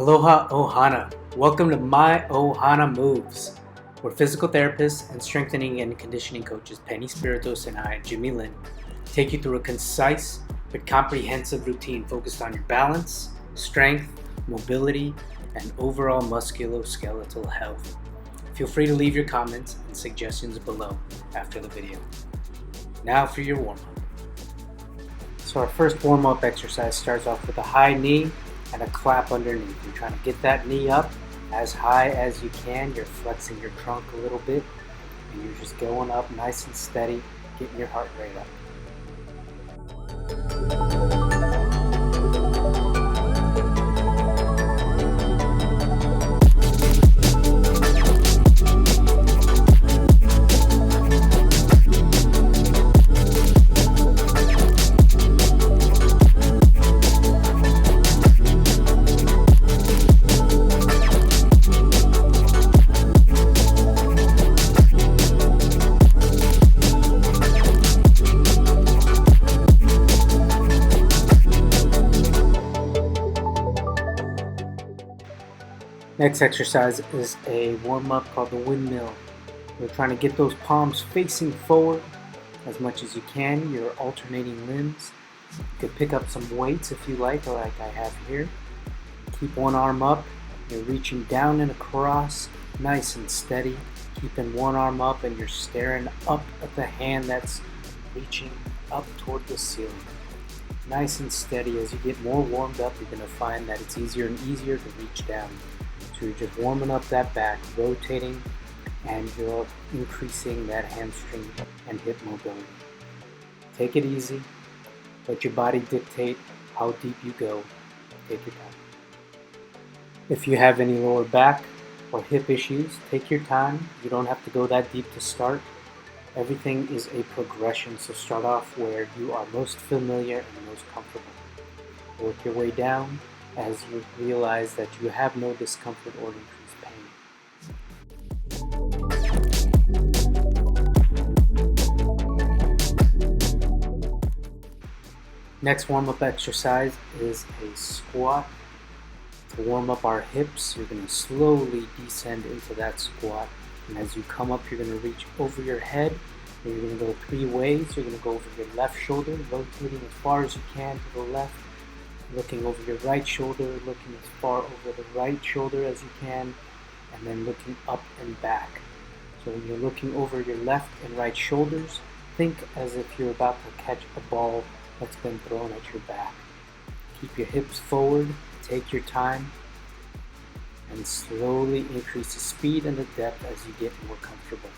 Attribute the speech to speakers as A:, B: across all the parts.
A: Aloha Ohana. Welcome to My Ohana Moves. We're physical therapists and strengthening and conditioning coaches Penny Spiritus and I, Jimmy Lynn, take you through a concise but comprehensive routine focused on your balance, strength, mobility, and overall musculoskeletal health. Feel free to leave your comments and suggestions below after the video. Now for your warm-up. So our first warm-up exercise starts off with a high knee and a clap underneath. You're trying to get that knee up as high as you can. You're flexing your trunk a little bit and you're just going up nice and steady, getting your heart rate up. Next exercise is a warm-up called the windmill. We're trying to get those palms facing forward as much as you can. You're alternating limbs. You could pick up some weights if you like I have here. Keep one arm up. You're reaching down and across, nice and steady. Keeping one arm up and you're staring up at the hand that's reaching up toward the ceiling. Nice and steady. As you get more warmed up, you're going to find that it's easier and easier to reach down. So you're just warming up that back, rotating, and you're increasing that hamstring and hip mobility. Take it easy. Let your body dictate how deep you go. Take your time. If you have any lower back or hip issues, take your time. You don't have to go that deep to start. Everything is a progression, so start off where you are most familiar and most comfortable. Work your way down as you realize that you have no discomfort or increased pain. Next warm-up exercise is a squat. To warm up our hips, you're going to slowly descend into that squat. And as you come up, you're going to reach over your head. And you're going to go three ways. You're going to go over your left shoulder, rotating as far as you can to the left. Looking over your right shoulder, looking as far over the right shoulder as you can, and then looking up and back. So when you're looking over your left and right shoulders, think as if you're about to catch a ball that's been thrown at your back. Keep your hips forward, take your time, and slowly increase the speed and the depth as you get more comfortable.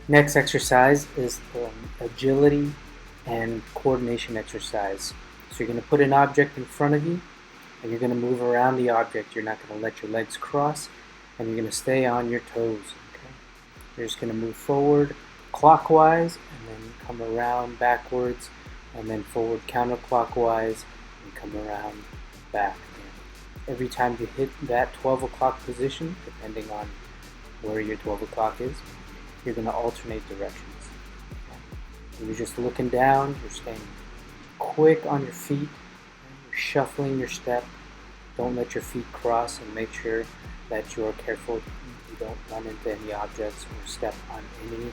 A: Next exercise is agility and coordination exercise. So you're going to put an object in front of you and you're going to move around the object. You're not going to let your legs cross and you're going to stay on your toes. Okay? You're just going to move forward clockwise and then come around backwards and then forward counterclockwise and come around back again. Every time you hit that 12 o'clock position, depending on where your 12 o'clock is, you're going to alternate directions. You're just looking down, you're staying quick on your feet, you're shuffling your step. Don't let your feet cross and make sure that you are careful you don't run into any objects or step on any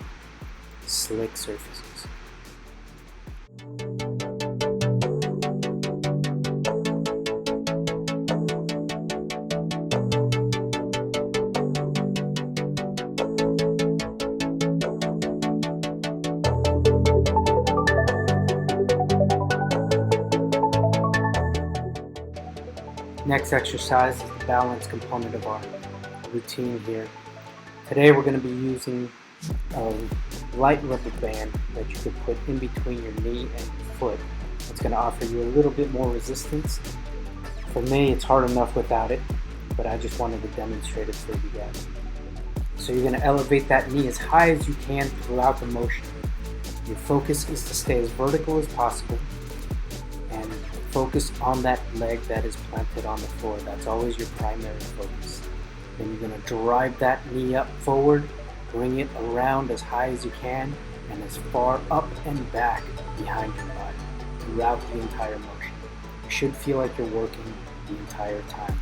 A: slick surfaces. Next exercise is the balance component of our routine here. Today we're going to be using a light rubber band that you could put in between your knee and your foot. It's going to offer you a little bit more resistance. For me, it's hard enough without it, but I just wanted to demonstrate it for you guys. So you're going to elevate that knee as high as you can throughout the motion. Your focus is to stay as vertical as possible and focus on that leg that is planted on the floor. That's always your primary focus. Then you're going to drive that knee up forward, bring it around as high as you can and as far up and back behind your body throughout the entire motion. You should feel like you're working the entire time.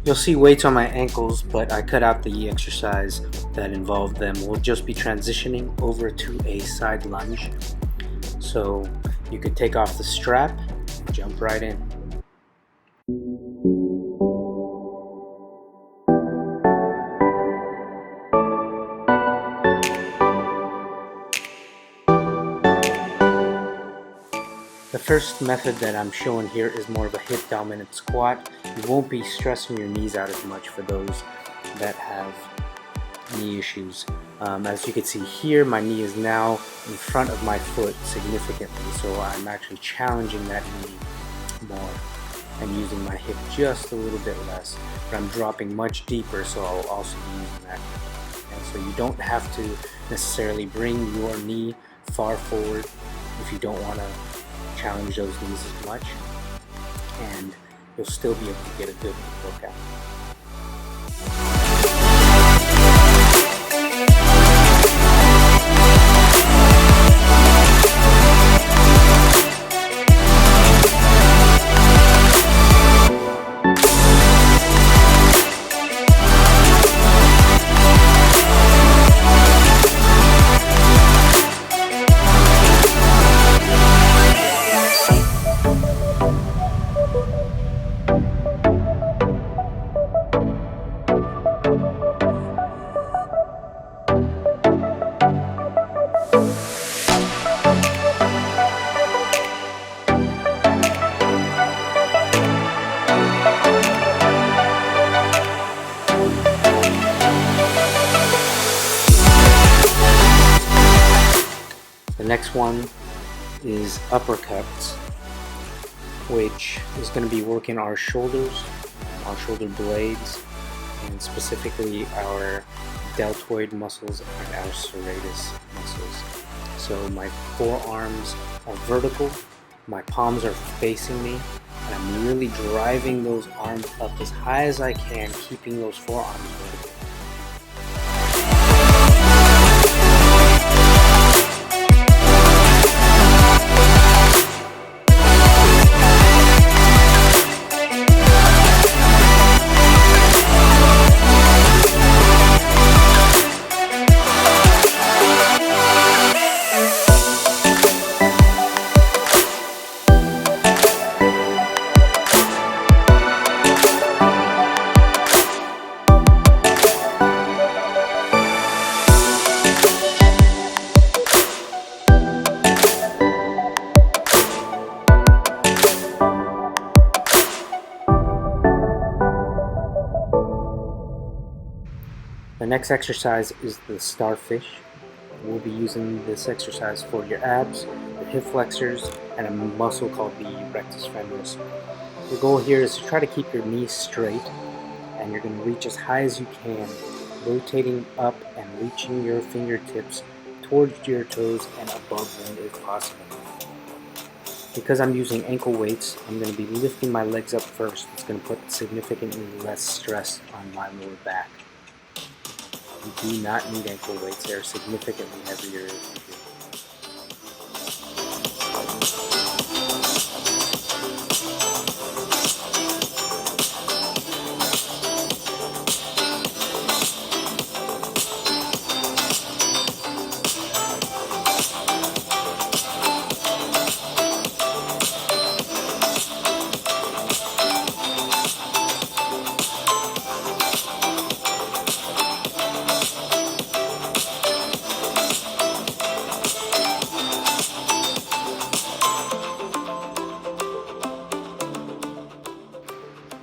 A: You'll see weights on my ankles, but I cut out the exercise that involved them. We'll just be transitioning over to a side lunge. So you could take off the strap and jump right in. The first method that I'm showing here is more of a hip dominant squat. You won't be stressing your knees out as much for those that have knee issues. As you can see here, my knee is now in front of my foot significantly, so I'm actually challenging that knee more and using my hip just a little bit less, but I'm dropping much deeper, so I'll also be using that. And so you don't have to necessarily bring your knee far forward if you don't want to challenge those knees as much, and you'll still be able to get a good workout. The next one is uppercuts, which is going to be working our shoulders, our shoulder blades, and specifically our deltoid muscles and our serratus muscles. So my forearms are vertical, my palms are facing me, and I'm really driving those arms up as high as I can, keeping those forearms vertical. The next exercise is the starfish. We'll be using this exercise for your abs, your hip flexors, and a muscle called the rectus femoris. The goal here is to try to keep your knees straight, and you're going to reach as high as you can, rotating up and reaching your fingertips towards your toes and above them if possible. Because I'm using ankle weights, I'm going to be lifting my legs up first. It's going to put significantly less stress on my lower back. You do not need ankle weights. They're significantly heavier if you do.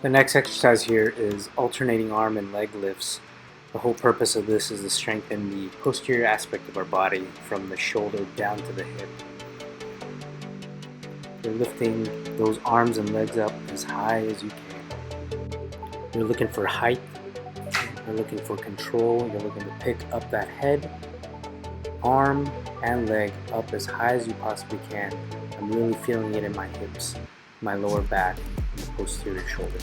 A: The next exercise here is alternating arm and leg lifts. The whole purpose of this is to strengthen the posterior aspect of our body from the shoulder down to the hip. You're lifting those arms and legs up as high as you can. You're looking for height, you're looking for control, you're looking to pick up that head, arm, and leg up as high as you possibly can. I'm really feeling it in my hips, my lower back, and the posterior shoulder.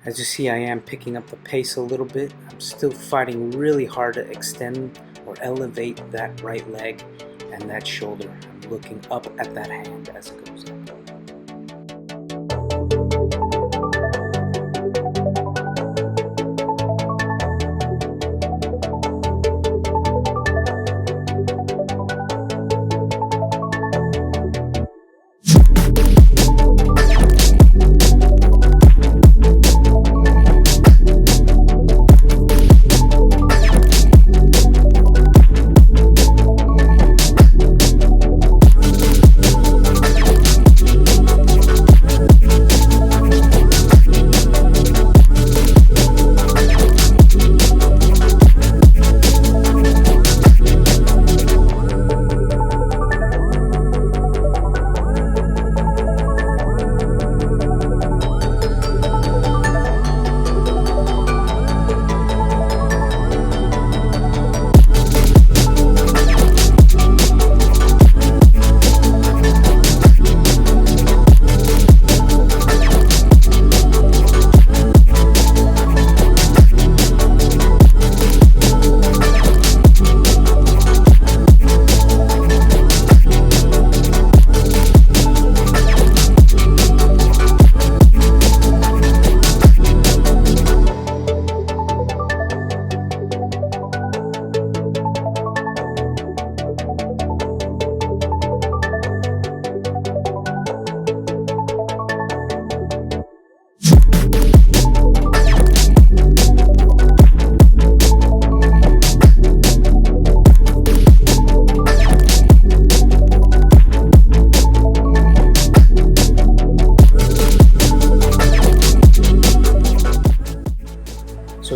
A: As you see, I am picking up the pace a little bit. I'm still fighting really hard to extend or elevate that right leg and that shoulder. I'm looking up at that hand as it goes up.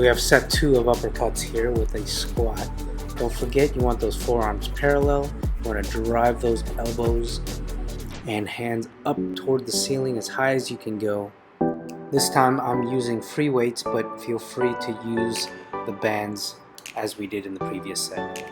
A: So we have set 2 of uppercuts here with a squat. Don't forget, you want those forearms parallel. You want to drive those elbows and hands up toward the ceiling as high as you can go. This time I'm using free weights, but feel free to use the bands as we did in the previous set.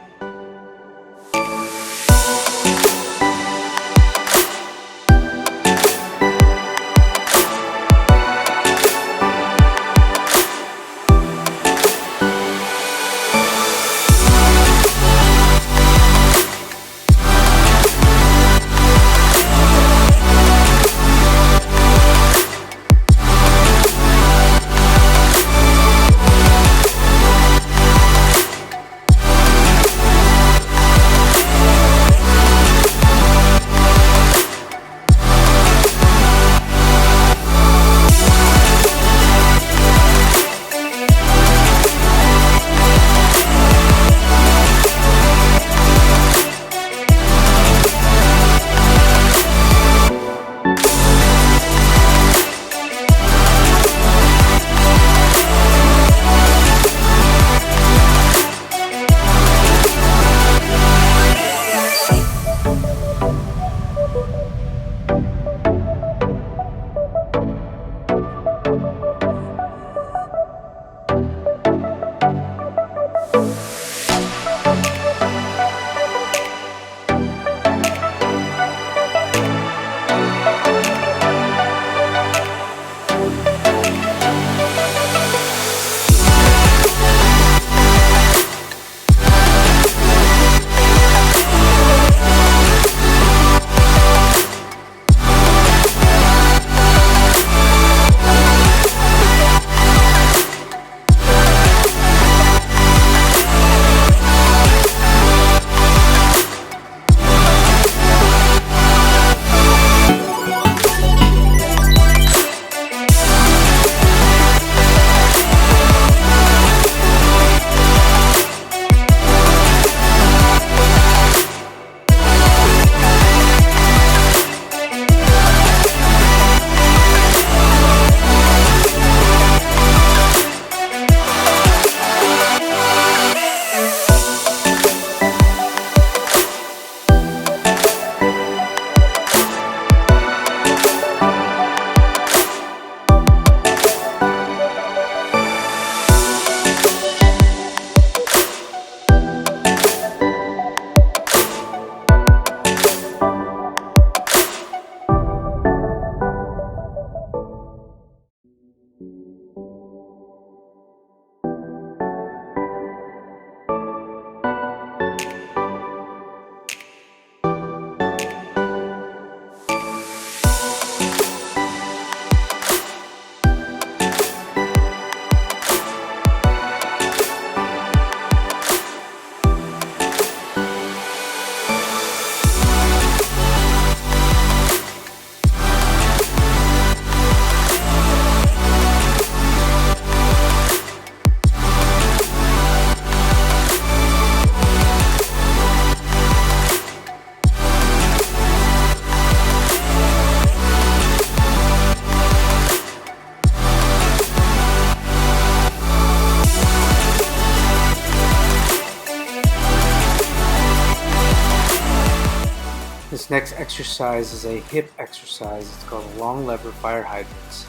A: This next exercise is a hip exercise. It's called long lever fire hydrants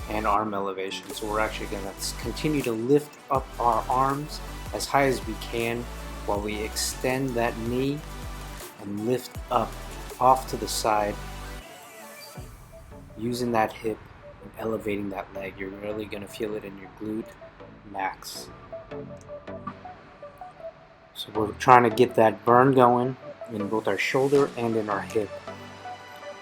A: and arm elevation. So we're actually going to continue to lift up our arms as high as we can while we extend that knee and lift up off to the side using that hip and elevating that leg. You're really going to feel it in your glute max. So we're trying to get that burn going in both our shoulder and in our hip.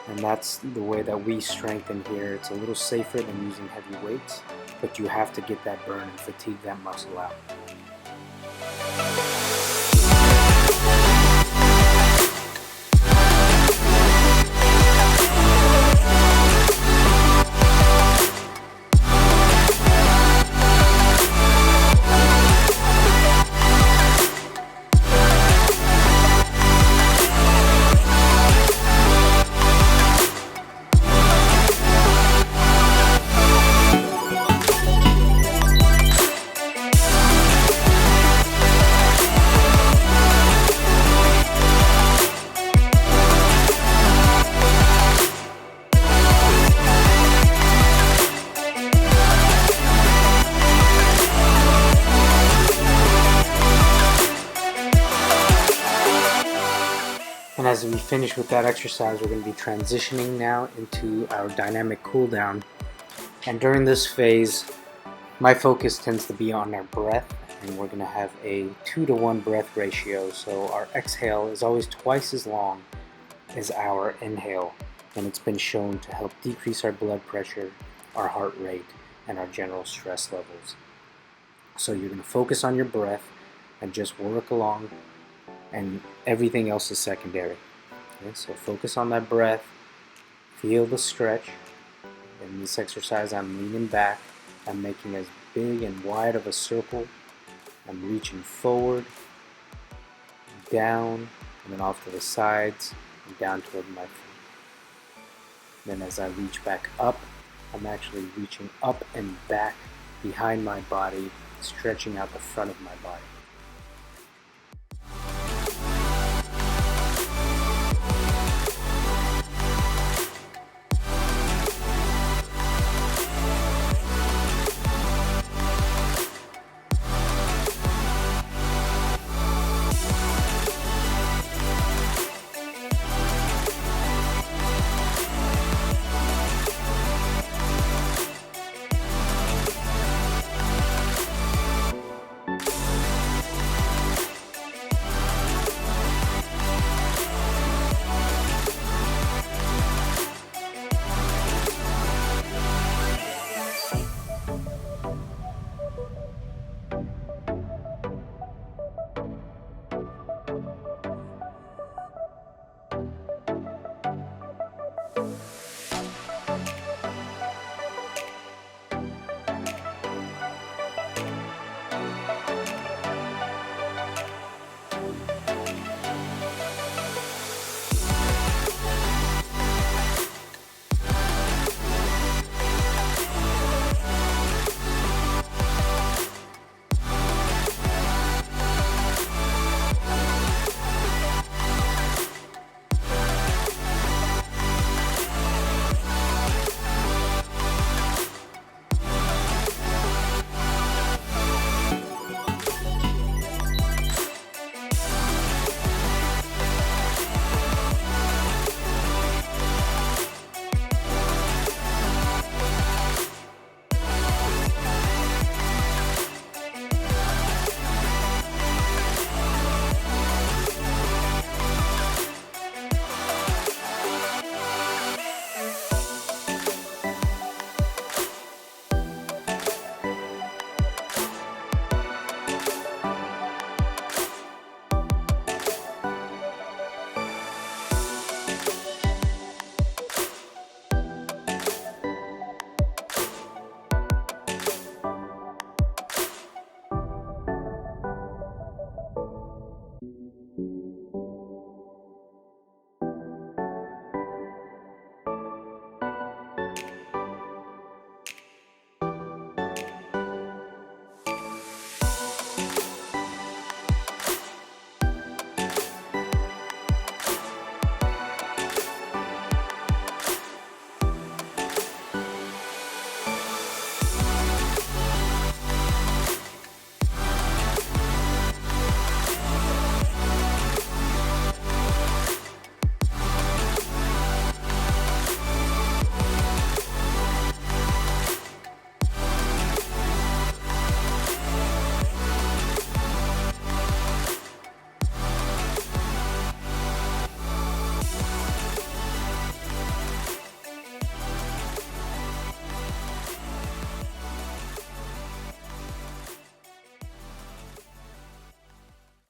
A: And that's the way that we strengthen here. It's a little safer than using heavy weights, but you have to get that burn and fatigue that muscle out. as we finish with that exercise, we're going to be transitioning now into our dynamic cool down. And during this phase, my focus tends to be on our breath, and we're going to have a 2-to-1 breath ratio. So our exhale is always twice as long as our inhale, and it's been shown to help decrease our blood pressure, our heart rate, and our general stress levels. So you're going to focus on your breath and just work along, and everything else is secondary. Okay, so focus on that breath, feel the stretch. In this exercise, I'm leaning back, I'm making as big and wide of a circle, I'm reaching forward, down, and then off to the sides, and down toward my feet. Then as I reach back up, I'm actually reaching up and back behind my body, stretching out the front of my body.